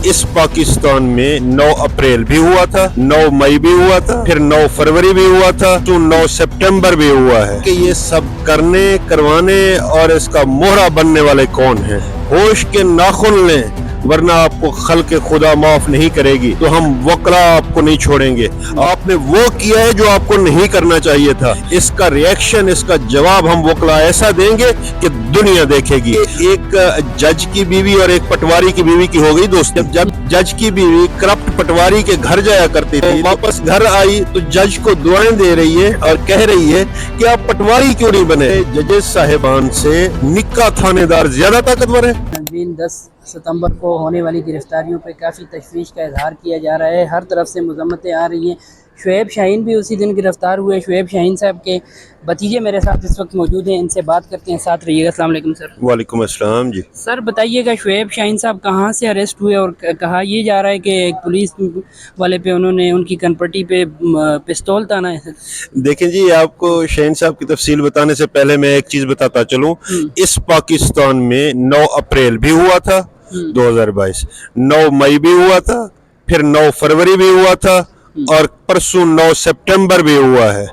इस पाकिस्तान में 9 अप्रैल भी हुआ था, 9 मई भी हुआ था, फिर 9 फरवरी भी हुआ था, तो 9 सितंबर भी हुआ है कि ये सब करने करवाने और इसका मोहरा बनने वाले कौन हैं? होश के नाखुन लें वरना आपको खल्क़ खुदा माफ नहीं करेगी। तो हम वकला आपको नहीं छोड़ेंगे। आपने वो किया है जो आपको नहीं करना चाहिए था। इसका रिएक्शन, इसका जवाब हम वकला ऐसा देंगे कि दुनिया देखेगी। एक जज की बीवी और एक पटवारी की बीवी की हो गई दोस्त। जब जज की बीवी करप्ट पटवारी के घर जाया करती थी, वापस घर आई तो जज को दुआएं दे रही है और कह रही है कि आप पटवारी क्यों नहीं बने? जजेस साहिबान से निक्का थानेदार ज्यादा ताकतवर है। 10 सितंबर को होने वाली गिरफ्तारियों पर काफ़ी तशवीश का इजहार किया जा रहा है। हर तरफ से मज़म्मतें आ रही हैं। शुएब शाहीन भी उसी दिन गिरफ़्तार हुए। शुएब शाहीन साहब के भतीजे मेरे साथ इस वक्त मौजूद हैं, इनसे बात करते हैं। साथ रहिएगा। अस्सलाम वालेकुम सर। वालेकुम अस्सलाम जी। सर बताइएगा, शुएब शाहीन साहब कहाँ से अरेस्ट हुए और कहा ये जा रहा है कि एक पुलिस वाले पे उन्होंने उनकी कनपट्टी पे पिस्तौल ताना है? देखें जी, आपको शाहीन साहब की तफसील बताने से पहले मैं एक चीज़ बताता चलूँ। इस पाकिस्तान में 9 अप्रैल भी हुआ था 2022, 9 मई भी हुआ था, फिर 9 फरवरी भी हुआ था और परसों 9 सितंबर भी हुआ है।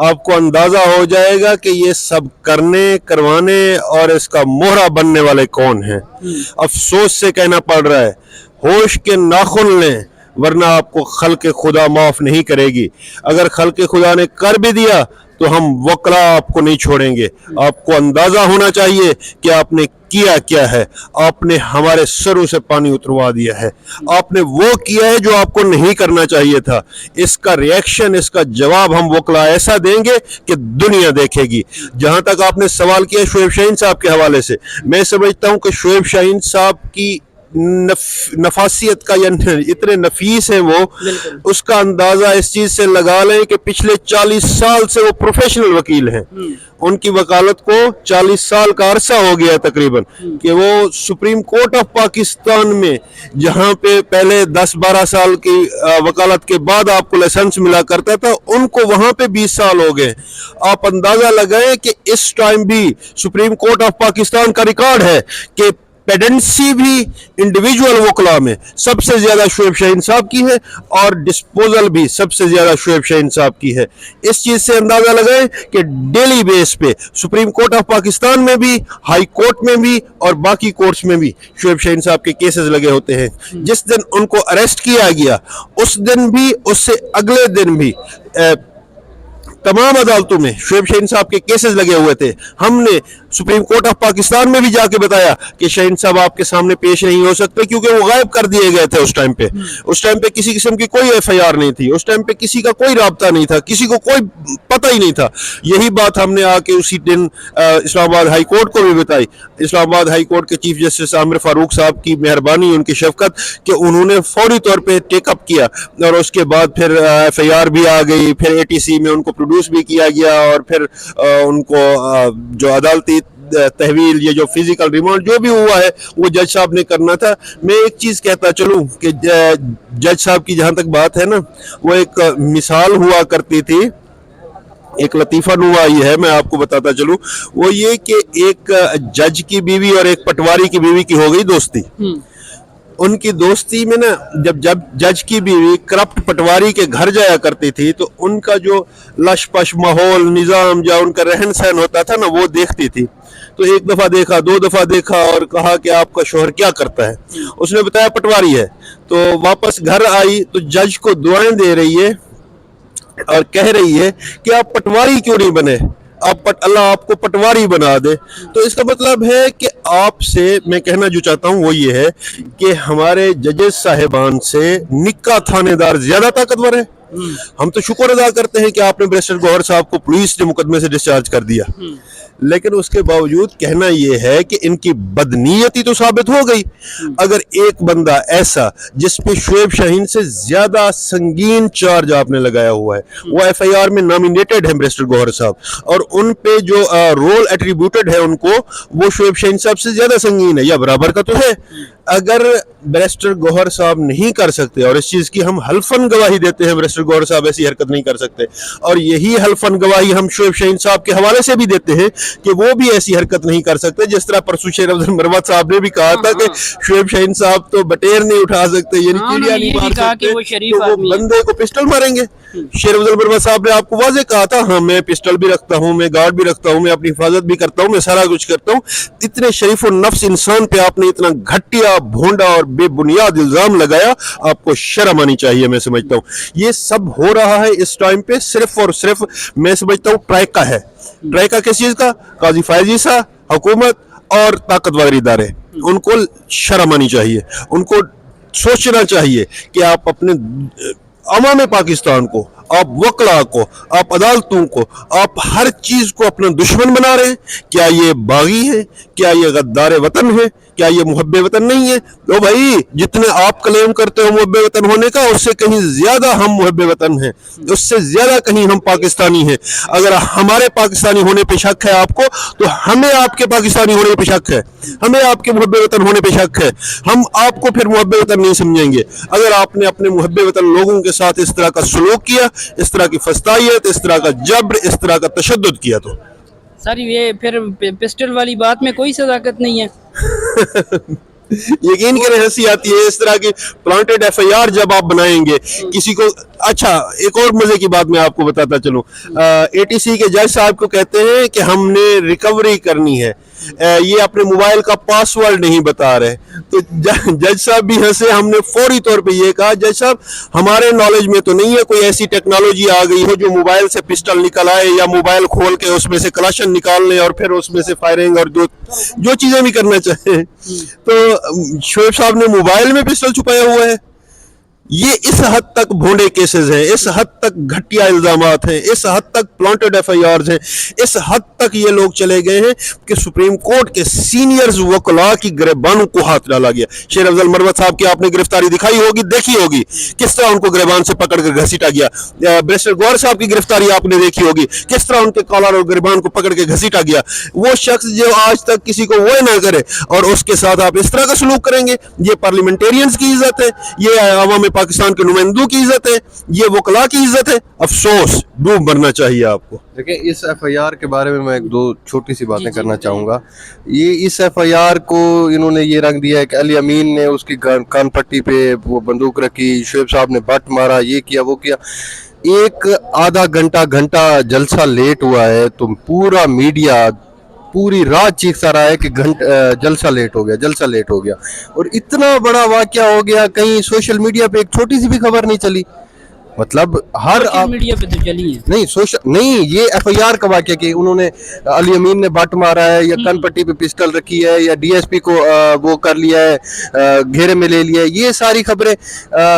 आपको अंदाजा हो जाएगा कि ये सब करने करवाने और इसका मोहरा बनने वाले कौन हैं। अफसोस से कहना पड़ रहा है, होश के नाखुन लें वरना आपको खल्क़ खुदा माफ नहीं करेगी। अगर खल्क़ खुदा ने कर भी दिया तो हम वकला आपको नहीं छोड़ेंगे। आपको अंदाजा होना चाहिए कि आपने किया क्या है। आपने हमारे सरों से पानी उतरवा दिया है। आपने वो किया है जो आपको नहीं करना चाहिए था। इसका रिएक्शन, इसका जवाब हम वकला ऐसा देंगे कि दुनिया देखेगी। जहां तक आपने सवाल किया शुएब शाहीन साहब के हवाले से, मैं समझता हूं कि शुएब शाहीन साहब की नफासियत का, या इतने नफीस हैं वो, उसका अंदाजा इस चीज से लगा लें कि पिछले 40 साल से वो प्रोफेशनल वकील हैं। उनकी वकालत को 40 साल का अरसा हो गया तकरीबन, कि वो सुप्रीम कोर्ट ऑफ पाकिस्तान में, जहां पे पहले 10-12 साल की वकालत के बाद आपको लाइसेंस मिला करता था, उनको वहां पे 20 साल हो गए। आप अंदाजा लगाएं कि इस टाइम भी सुप्रीम कोर्ट ऑफ पाकिस्तान का रिकॉर्ड है कि पेडेंसी भी इंडिविजुअल वकला में सबसे ज्यादा शुएब शाहीन साहब की है और डिस्पोजल भी सबसे ज्यादा शुएब शाहीन साहब की है। इस चीज से अंदाजा लगाएं कि डेली बेस पे सुप्रीम कोर्ट ऑफ पाकिस्तान में भी, हाई कोर्ट में भी और बाकी कोर्ट्स में भी शुएब शाहीन साहब के केसेस लगे होते हैं। जिस दिन उनको अरेस्ट किया गया उस दिन भी, उससे अगले दिन भी तमाम अदालतों में शुएब शाहीन साहब के केसेस लगे हुए थे। हमने सुप्रीम कोर्ट ऑफ पाकिस्तान में भी जाके बताया कि शाहीन साहब आपके सामने पेश नहीं हो सकते, क्योंकि वो गायब कर दिए गए थे उस टाइम पे। उस टाइम पे किसी किस्म की कोई FIR नहीं थी, उस टाइम पे किसी का कोई राब्ता नहीं था, किसी को कोई पता ही नहीं था। यही बात हमने आके उसी दिन इस्लामाबाद हाई कोर्ट को भी बताई। इस्लामाबाद हाई कोर्ट के चीफ जस्टिस आमिर फारूक साहब की मेहरबानी, उनकी शफकत, कि उन्होंने फौरी तौर पे टेकअप किया और उसके बाद फिर FIR भी आ गई, फिर ATC में उनको प्रोड्यूस भी किया गया और फिर उनको जो अदालती तहवील, ये जो फिजिकल रिमांड जो भी हुआ है वो जज साहब ने करना था। मैं एक चीज़ कहता चलूँ कि जज साहब की जहाँ तक बात है ना, वो एक मिसाल हुआ करती थी, एक लतीफ़ा नुमा ये है, मैं आपको बताता चलूँ। वो ये कि एक जज की बीवी और एक पटवारी की बीवी की हो गई दोस्ती। उनकी दोस्ती में ना, जब जज की बीवी करप्ट पटवारी के घर जाया करती थी तो उनका जो लश पश माहौल, निज़ाम, जो उनका रहन सहन होता था ना, वो देखती थी। तो एक दफ़ा देखा, 2 दफ़ा देखा और कहा कि आपका शोहर क्या करता है? उसने बताया पटवारी है। तो वापस घर आई तो जज को दुआएं दे रही है और कह रही है कि आप पटवारी क्यों नहीं बने, अल्लाह आपको पटवारी बना दे। तो इसका मतलब है कि आपसे मैं कहना जो चाहता हूँ वो ये है कि हमारे जजेस साहिबान से निक्का थानेदार ज्यादा ताकतवर है। हम तो शुक्र अदा करते हैं कि आपने बैरिस्टर गौहर साहब को पुलिस ने मुकदमे से डिस्चार्ज कर दिया, लेकिन उसके बावजूद कहना यह है कि इनकी बदनीयती तो साबित हो गई। अगर एक बंदा ऐसा जिस पे शुएब शाहीन से ज्यादा संगीन चार्ज आपने लगाया हुआ है, वो FIR में नॉमिनेटेड है बैरिस्टर गौहर साहब, और उन पे जो रोल एट्रीब्यूटेड है उनको, वो शुएब शाहीन साहब से ज्यादा संगीन है या बराबर का तो है। अगर बैरिस्टर गौहर साहब नहीं कर सकते, और इस चीज की हम हल्फन गवाही देते हैं, बैरिस्टर गौहर साहब ऐसी हरकत नहीं कर सकते, और यही हल्फन गवाही हम शोएब शाहीन साहब के हवाले से भी देते हैं कि वो भी ऐसी हरकत नहीं कर सकते, जिस तरह परसों शेर अफजल मरवत साहब ने भी कहा था कि शोएब शाहीन साहब तो बटेर नहीं उठा सकते, यानी चिड़िया नहीं मार सकते, तो वो बंदे को पिस्टल मारेंगे। शेर अफजल मरवत साहब ने आपको वाजे कहा था, हाँ मैं पिस्टल भी रखता हूँ, मैं गार्ड भी रखता हूँ, मैं अपनी हिफाजत भी करता हूँ, मैं सारा कुछ करता हूँ। इतने शरीफ और नफ्स इंसान पे आपने इतना घटिया, भोंडा और बेबुनियाद इल्जाम लगाया, आपको शर्म आनी चाहिए। मैं समझता हूँ ये सब हो रहा है इस टाइम पे सिर्फ और सिर्फ, मैं समझता हूँ ट्राइका है। ट्राइका किस चीज का? काजी फायजी सा, हुकूमत और ताकतवर इदारे, उनको शर्म आनी चाहिए, उनको सोचना चाहिए कि आप अपने अवाम पाकिस्तान को, आप वकला को, आप अदालतों को, आप हर चीज को अपना दुश्मन बना रहे हैं। क्या ये बागी है? क्या ये गद्दार वतन है? क्या ये मुहब्बे वतन नहीं है? तो भाई जितने आप क्लेम करते हो मुहब्बे वतन होने का, उससे कहीं ज्यादा हम मुहब्बे वतन हैं, उससे ज्यादा कहीं हम पाकिस्तानी हैं। अगर हमारे पाकिस्तानी होने पे शक है आपको, तो हमें आपके पाकिस्तानी होने पे शक है, हमें आपके मुहब्बे वतन होने पे शक है। हम आपको फिर मुहब्बे वतन नहीं समझेंगे अगर आपने अपने मुहब्बे वतन लोगों के साथ इस तरह का सलूक किया, इस तरह की फस्तायत, इस तरह का जबर, इस तरह का तशद्दुद किया। तो सर ये फिर पिस्टल वाली बात में कोई सदाकत नहीं है। यकीन करें हंसी आती है इस तरह की प्लांटेड एफआईआर जब आप बनाएंगे किसी को। अच्छा, एक और मजे की बात मैं आपको बताता चलूं, एटीसी के जज साहब को कहते हैं कि हमने रिकवरी करनी है, ये अपने मोबाइल का पासवर्ड नहीं बता रहे, तो जज साहब भी हंसे। हमने फौरी तौर पे ये कहा, जज साहब हमारे नॉलेज में तो नहीं है कोई ऐसी टेक्नोलॉजी आ गई हो जो मोबाइल से पिस्टल निकल आए, या मोबाइल खोल के उसमें से कलाशन निकाल लें और फिर उसमें से फायरिंग और जो चीजें भी करना चाहें। तो शोएब साहब ने मोबाइल में पिस्टल छुपाया हुआ है। ये इस हद तक भोंडे केसेस हैं, इस हद तक घटिया इल्जामात हैं, इस हद तक प्लांटेड एफआईआर्स हैं, इस हद तक ये लोग चले गए हैं कि सुप्रीम कोर्ट के सीनियर्स वकला की गिरबानों को हाथ डाला गया। शेर अफजल मरवत साहब की आपने गिरफ्तारी दिखाई होगी, देखी होगी किस तरह उनको गिरबान से पकड़ कर घसीटा गया। बैरिस्टर गौहर साहब की गिरफ्तारी आपने देखी होगी, किस तरह उनके कॉलर और गिरबान को पकड़ के घसीटा गया। वो शख्स जो आज तक किसी को वो ना करे और उसके साथ आप इस तरह का सलूक करेंगे, ये पार्लियामेंटेरियंस की इज्जत है, ये अवाम पाकिस्तान के नुमाइंदों की इज्जत है, ये वकला की इज्जत है। अफसोस, डूब मरना चाहिए आपको। देखिए, इस एफआईआर के बारे में मैं एक दो छोटी सी बातें करना चाहूँगा। ये इस एफआईआर को इन्होंने ये रंग दिया है कि अली अमीन ने उसकी कान पट्टी पे वो बंदूक रखी, शोएब साहब ने बट मारा, ये किया वो किया। एक आधा घंटा जलसा लेट हुआ है तो पूरा मीडिया पूरी रात चीखता रहा है कि जलसा लेट हो गया, और इतना बड़ा वाकया हो गया, कहीं सोशल मीडिया पे एक छोटी सी भी खबर नहीं चली। मतलब हर मीडिया पे तो चली है, नहीं सोशल नहीं, ये एफआईआर का वाकया कि उन्होंने अली अमीन ने बट मारा है, या कन पट्टी पे पिस्टल रखी है, या डीएसपी को वो कर लिया है, घेरे में ले लिया है, ये सारी खबरें।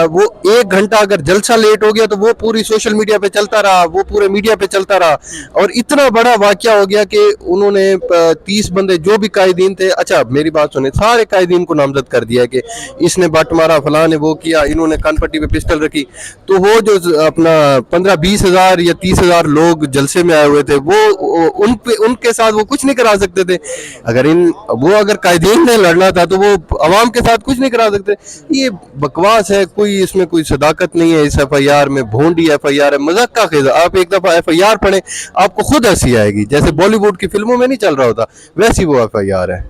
वो एक घंटा अगर जलसा लेट हो गया तो वो पूरी सोशल मीडिया पे चलता रहा, वो पूरे मीडिया पे चलता रहा, और इतना बड़ा वाकया हो गया कि उन्होंने 30 बंदे जो भी कायदीन थे, अच्छा मेरी बात सुने, सारे कायदीन को नामजद कर दिया कि इसने बट मारा, फलां ने वो किया, इन्होंने कान पट्टी पे पिस्टल रखी। तो वो जो अपना 15-20 हजार या 30 हजार लोग जलसे में आए हुए थे, वो उनके साथ वो कुछ नहीं करा सकते थे। अगर कायदीन ने लड़ना था तो वो अवाम के साथ कुछ नहीं करा सकते। ये बकवास है, कोई इसमें कोई सदाकत नहीं है। इस एफआईआर में भोंडी एफआईआर है, मजाक का खेल। आप एक दफा एफआईआर पढ़ें, आपको खुद हंसी आएगी, जैसे बॉलीवुड की फिल्मों में नहीं चल रहा होता, वैसी वो एफआईआर है।